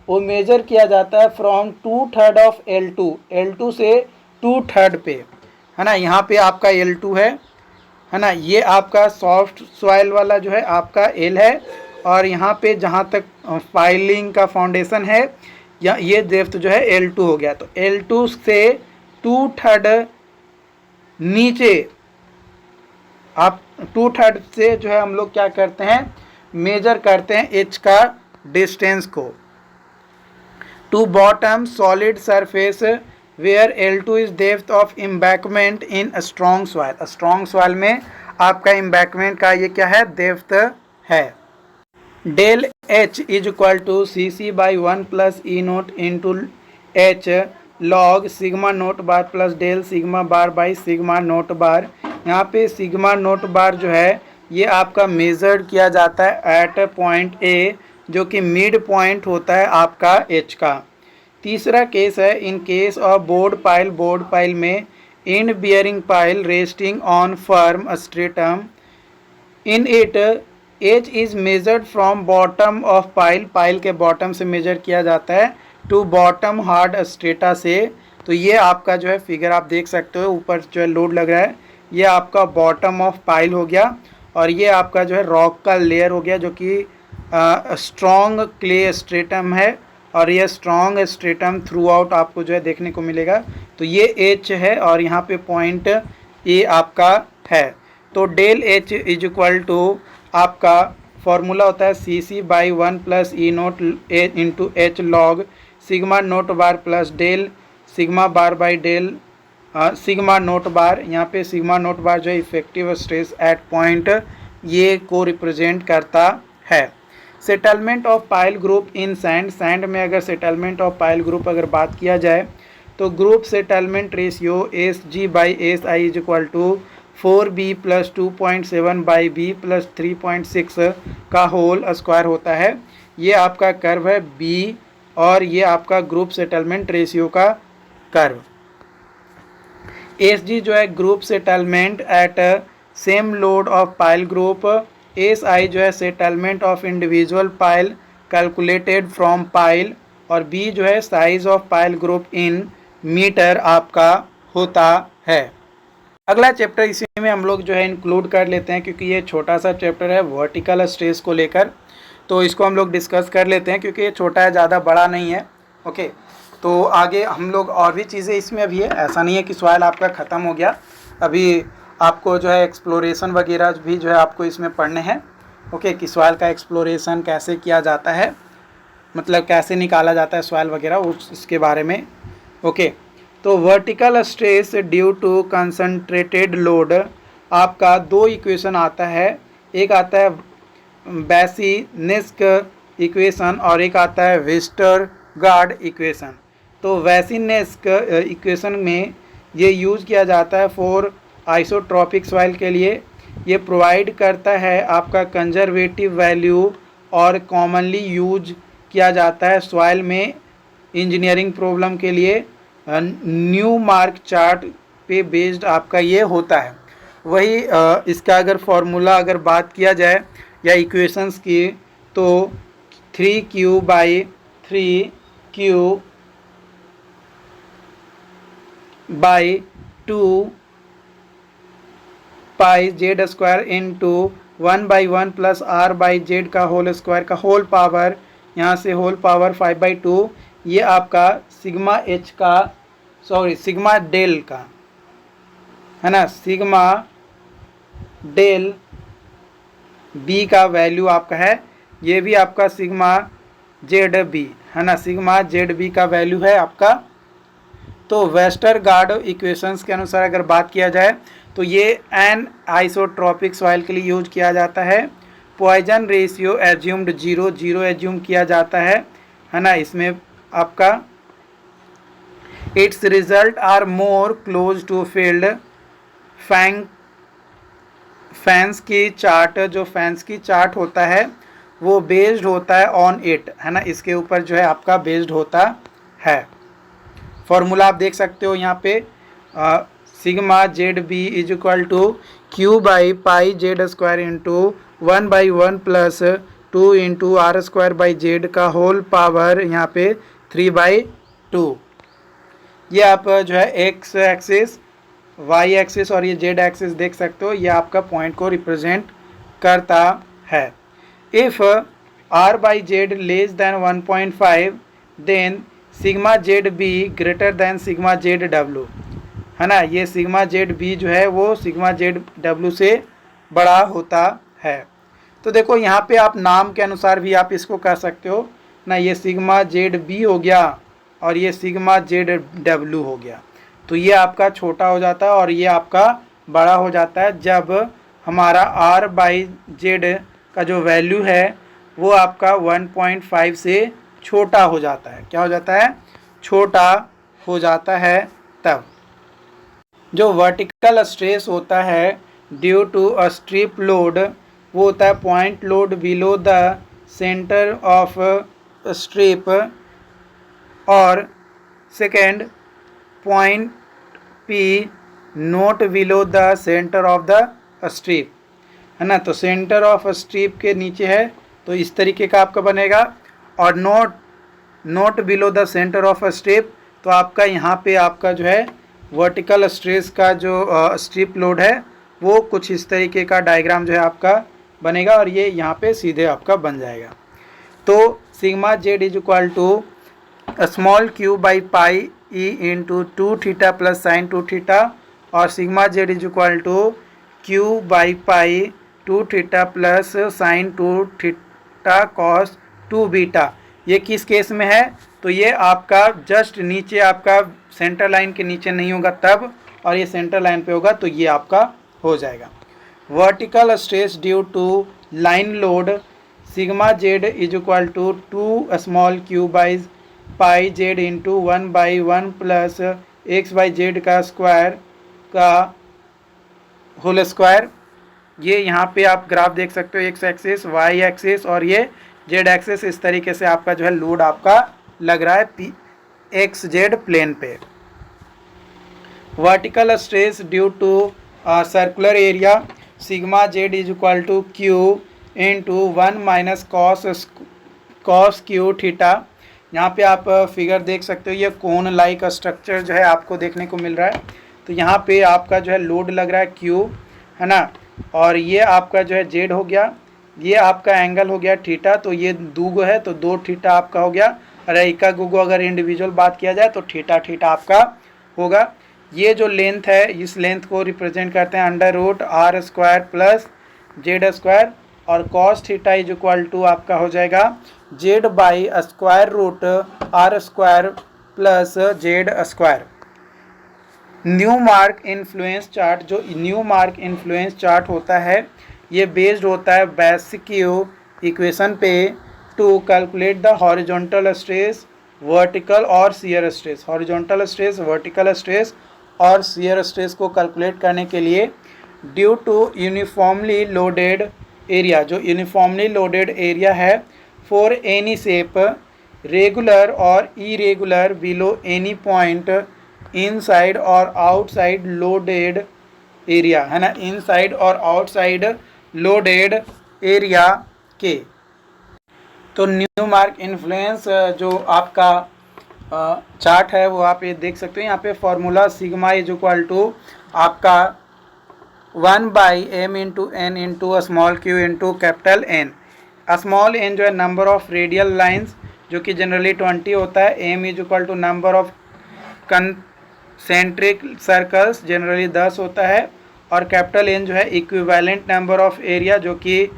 वो मेजर किया जाता है फ्रॉम 2/3 ऑफ L2 से 2/3 पे, है ना, यहाँ पे आपका L2 है ना, ये आपका सॉफ्ट सॉइल वाला जो है आपका L है, और यहाँ पे जहाँ तक पाइलिंग का फाउंडेशन है या ये डेप्थ जो है L2 हो गया। तो L2 से 2/3 नीचे आप 2/3 से जो है हम लोग क्या करते हैं, मेजर करते हैं H का डिस्टेंस को। To bottom solid surface where L2 is depth of embankment in strong soil. Strong soil में आपका एम्बैंकमेंट का ये क्या है, डेप्थ है। Del H is equal to CC by 1 plus E naught into H log sigma naught bar plus del sigma bar by sigma naught bar. यहाँ पे sigma naught बार जो है ये आपका मेजर्ड किया जाता है एट पॉइंट A, जो कि मिड पॉइंट होता है आपका H का। तीसरा केस है in case of bored pile में end bearing pile resting on firm stratum in it H is measured from bottom of pile के बॉटम से मेजर किया जाता है टू बॉटम हार्ड स्ट्रेटा से। तो ये आपका जो है फिगर आप देख सकते हो, ऊपर जो है लोड लग रहा है, ये आपका बॉटम ऑफ पाइल हो गया और ये आपका जो है रॉक का लेयर हो गया जो कि स्ट्रॉन्ग क्ले स्ट्रेटम है और ये स्ट्रॉन्ग स्ट्रेटम थ्रू आउट आपको जो है देखने को मिलेगा। तो ये H है और यहाँ पे पॉइंट A आपका है। तो del H is equal to आपका फॉर्मूला होता है CC by 1 plus E naught into H log sigma naught bar plus del sigma bar by del sigma naught bar. यहाँ पे सिग्मा नोट बार जो है इफेक्टिव स्ट्रेस एट पॉइंट ये को represent करता है। Settlement of pile group in sand में अगर सेटलमेंट ऑफ पाइल ग्रुप अगर बात किया जाए तो group settlement ratio SG by SI is equal to 4B plus 2.7 by B plus 3.6 का होल स्क्वायर होता है। ये आपका कर्व है B और ये आपका ग्रुप सेटलमेंट रेशियो का कर्व। SG जो है group settlement at same load of pile group. SI जो है settlement of individual pile calculated from pile और B जो है size of pile group in metre आपका होता है। अगला चैप्टर इसी में हम लोग जो है इंक्लूड कर लेते हैं क्योंकि ये छोटा सा चैप्टर है वर्टिकल स्ट्रेस को लेकर, तो इसको हम लोग डिस्कस कर लेते हैं क्योंकि ये छोटा है, ज़्यादा बड़ा नहीं है। ओके, तो आगे हम लोग और भी चीज़ें इसमें अभी है, ऐसा नहीं है कि सवाल आपका ख़त्म हो गया। अभी आपको जो है एक्सप्लोरेशन वगैरह भी जो है आपको इसमें पढ़ने हैं। ओके, कि सवाल का एक्सप्लोरेशन कैसे किया जाता है, मतलब कैसे निकाला जाता है सवाल वगैरह, उसके बारे में। ओके, तो vertical stress due to concentrated load आपका दो इक्वेशन आता है, एक आता है वैसिनेस्क इक्वेशन और एक आता है वेस्टरगार्ड इक्वेशन। तो वैसिनेस्क इक्वेशन में ये यूज़ किया जाता है फॉर आइसोट्रॉपिक सॉइल के लिए। ये प्रोवाइड करता है आपका कंजर्वेटिव वैल्यू और कॉमनली यूज किया जाता है सॉइल में इंजीनियरिंग प्रॉब्लम के लिए। न्यू मार्क चार्ट पे बेस्ड आपका ये होता है। वही इसका अगर फॉर्मूला अगर बात किया जाए या इक्वेशंस की तो 3Q by 3Q by 2 pi Z square into 1/1 plus R by Z का होल स्क्वायर का होल पावर, यहाँ से होल पावर 5/2। ये आपका सिग्मा H का सिग्मा डेल का है ना, सिग्मा डेल B का वैल्यू आपका है। ये भी आपका सिग्मा ZB है ना, सिग्मा ZB का वैल्यू है आपका। तो वेस्टरगार्ड इक्वेशंस के अनुसार अगर बात किया जाए तो ये एन आइसोट्रॉपिक सॉइल के लिए यूज किया जाता है। पॉइजन रेशियो एज्यूम्ड 0 एज्यूम किया जाता है ना। इसमें आपका its result are more close to field फैंस की चार्ट, जो फैंस की चार्ट होता है वो बेस्ड होता है ऑन इट है ना, इसके ऊपर जो है आपका बेस्ड होता है। फॉर्मूला आप देख सकते हो यहाँ पे sigma ZB is equal to Q by pi Z square into 1/1 plus 2 into R square by Z का होल पावर यहाँ पे 3/2। ये आप जो है एक्स एक्सिस, वाई एक्सिस और ये जेड एक्सिस देख सकते हो, ये आपका पॉइंट को रिप्रेजेंट करता है। If R by Z less than 1.5 then sigma Z B greater than sigma Z W, है ना। ये सिग्मा जेड बी जो है वो सिग्मा जेड डब्ल्यू से बड़ा होता है। तो देखो यहाँ पे आप नाम के अनुसार भी आप इसको कह सकते हो ना, ये सिग्मा जेड बी हो गया और ये सिग्मा जेड डब्ल्यू हो गया। तो ये आपका छोटा हो जाता है और ये आपका बड़ा हो जाता है जब हमारा आर बाई जेड का जो वैल्यू है वो आपका 1.5 से छोटा हो जाता है। क्या हो जाता है? छोटा हो जाता है। तब जो वर्टिकल स्ट्रेस होता है due to a strip load, वो होता है point load below the centre of strip, और second point P naught below the centre of the strip, है ना। तो सेंटर ऑफ स्ट्रिप के नीचे है तो इस तरीके का आपका बनेगा, और note below the centre of strip तो आपका यहाँ पे आपका जो है वर्टिकल स्ट्रेस का जो स्ट्रिप लोड है वो कुछ इस तरीके का डायग्राम जो है आपका बनेगा, और ये यहाँ पे सीधे आपका बन जाएगा। तो sigma Z is equal to small Q by pi E into 2 theta plus sine 2 theta, और sigma Z is equal to Q by pi 2 theta plus sine 2 theta cos 2 beta. ये किस केस में है? तो ये आपका जस्ट नीचे आपका सेंटर लाइन के नीचे नहीं होगा तब, और ये सेंटर लाइन पे होगा तो ये आपका हो जाएगा। Vertical stress due to line load sigma Z is equal to 2 small Q by pi Z into 1/1 plus X by Z का स्क्वायर का होल स्क्वायर। ये यहाँ पे आप ग्राफ देख सकते हो, एक्स एक्सिस वाई एक्सिस और ये जेड एक्सिस, इस तरीके से आपका जो है लोड आपका लग रहा है पी एक्स जेड प्लेन पे। Vertical stress due to circular area sigma Z is equal to Q into 1 minus cos cube theta. यहाँ पे आप फिगर देख सकते हो, ये कोन लाइक स्ट्रक्चर जो है आपको देखने को मिल रहा है। तो यहाँ पे आपका जो है लोड लग रहा है क्यू, है ना, और ये आपका जो है जेड हो गया, ये आपका एंगल हो गया थीटा, तो ये दूगो है तो 2 थीटा आपका हो गया, और इक्का गुगो अगर इंडिविजुअल बात किया जाए तो थीटा थीटा आपका होगा। ये जो लेंथ है इस लेंथ को रिप्रेजेंट करते हैं under root R square plus Z square, और cos theta is equal to आपका हो जाएगा Z by square root R square plus Z square. Newmark influence chart, जो न्यू मार्क इन्फ्लुएंस चार्ट होता है ये बेस्ड होता है बेसिक इक्वेशन पे to calculate the horizontal stress vertical और shear stress. Horizontal stress, vertical stress और shear stress को कैलकुलेट करने के लिए due to uniformly loaded area, जो यूनिफॉर्मली लोडेड एरिया है फॉर एनी शेप रेगुलर और irregular below any point inside और आउटसाइड लोडेड एरिया, है ना, इनसाइड और आउटसाइड लोडेड एरिया के। तो न्यू मार्क इन्फ्लुएंस जो आपका चार्ट है वो आप ये देख सकते हो। यहाँ पे formula sigma is equal to आपका 1/m into N into small Q into capital N. Small N जो है नंबर ऑफ रेडियल लाइंस जो कि जनरली 20 होता है, M is equal to number of concentric circles generally 10 होता है, और कैपिटल एन जो है इक्विवेलेंट नंबर ऑफ एरिया जो कि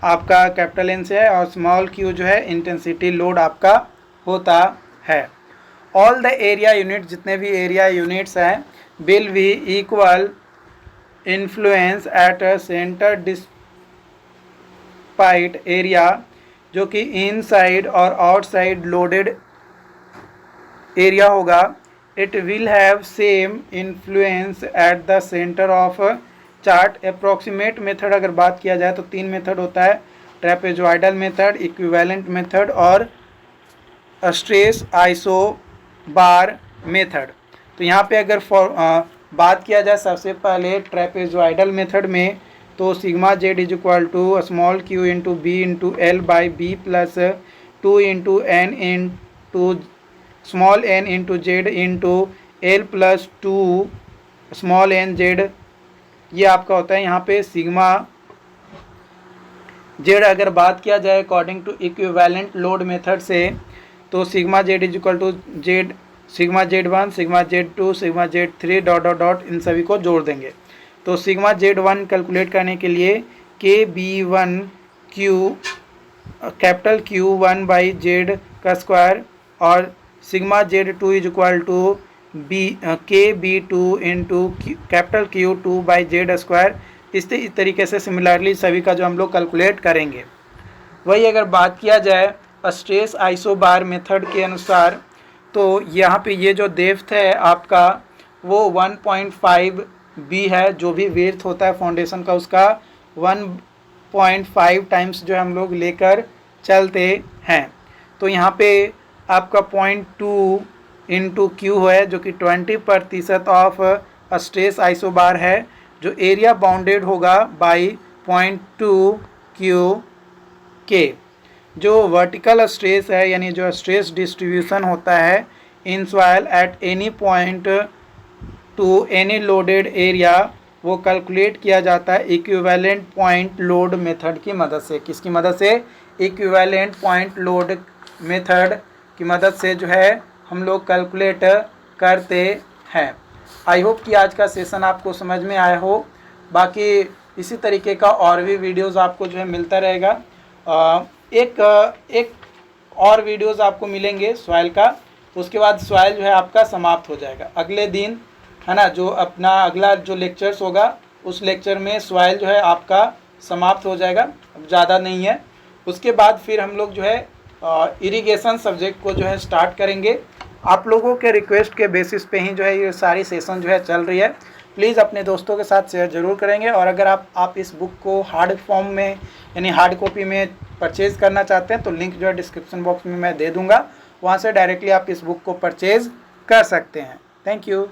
आपका कैपिटल एन से है, और स्मॉल क्यू जो है इंटेंसिटी लोड आपका होता है। ऑल द एरिया यूनिट, जितने भी एरिया यूनिट्स हैं, will be equal influence at centre despite area, जो कि इनसाइड और आउटसाइड लोडेड एरिया होगा। It will have same influence at the centre of chart. Approximate method अगर बात किया जाए तो 3 मेथड होता है, ट्रेपेजॉइडल मेथड, इक्विवेलेंट मेथड और स्ट्रेस आइसोबार मेथड। तो यहाँ पे अगर बात किया जाए सबसे पहले ट्रेपेजॉइडल मेथड में, तो sigma Z is equal to small Q into B into L by B plus 2 into N into small N into Z into L plus 2 small N Z. ये आपका होता है यहाँ पे सिग्मा जेड अगर बात किया जाए according to equivalent load method से, तो sigma Z is equal to Z sigma Z 1 sigma Z 2 sigma Z 3 dot dot dot इन सभी को जोड़ देंगे। तो सिग्मा जेड 1 कैलकुलेट करने के लिए K B one Q capital Q 1 by Z का स्क्वायर और sigma Z 2 is equal to B K B 2 into capital Q 2 by Z square. इस तरीके से सिमिलरली सभी का जो हम लोग कैलकुलेट करेंगे। वही अगर बात किया जाए स्ट्रेस आइसोबार मेथड के अनुसार, तो यहाँ पे ये जो डेप्थ है आपका वो 1.5 बी है। जो भी विड्थ होता है फाउंडेशन का उसका 1.5 टाइम्स जो हम लोग लेकर चलते हैं। तो यहाँ पे आपका 0.2 इंटू क्यू है जो कि 20% ऑफ स्ट्रेस आइसोबार है, जो एरिया बाउंडेड होगा बाई 0.2 क्यू के। जो वर्टिकल स्ट्रेस है यानी जो स्ट्रेस डिस्ट्रीब्यूशन होता है in soil at any point two any loaded area, वो कैलकुलेट किया जाता है इक्विवेलेंट पॉइंट लोड मेथड की मदद से। किसकी मदद से? इक्विवेलेंट पॉइंट लोड मेथड की मदद से जो है हम लोग कैलकुलेट करते हैं। आई होप कि आज का सेशन आपको समझ में आया हो। बाकी इसी तरीके का और भी वीडियोस आपको जो है मिलता रहेगा। एक और वीडियोस आपको मिलेंगे सॉइल का, उसके बाद सॉइल जो है आपका समाप्त हो जाएगा। अगले दिन है ना, जो अपना अगला जो लेक्चर्स होगा उस लेक्चर में सॉइल जो है आपका समाप्त हो जाएगा, अब ज़्यादा नहीं है। उसके बाद फिर हम लोग जो है इरिगेशन सब्जेक्ट को जो है स्टार्ट करेंगे। आप लोगों के रिक्वेस्ट के बेसिस पे ही जो है ये सारी सेशन जो है चल रही है। प्लीज़ अपने दोस्तों के साथ शेयर ज़रूर करेंगे। और अगर आप इस बुक को हार्ड फॉर्म में यानी हार्ड कॉपी में परचेज़ करना चाहते हैं तो लिंक जो है डिस्क्रिप्शन बॉक्स में मैं दे दूँगा, वहाँ से डायरेक्टली आप इस बुक को परचेज़ कर सकते हैं। Thank you.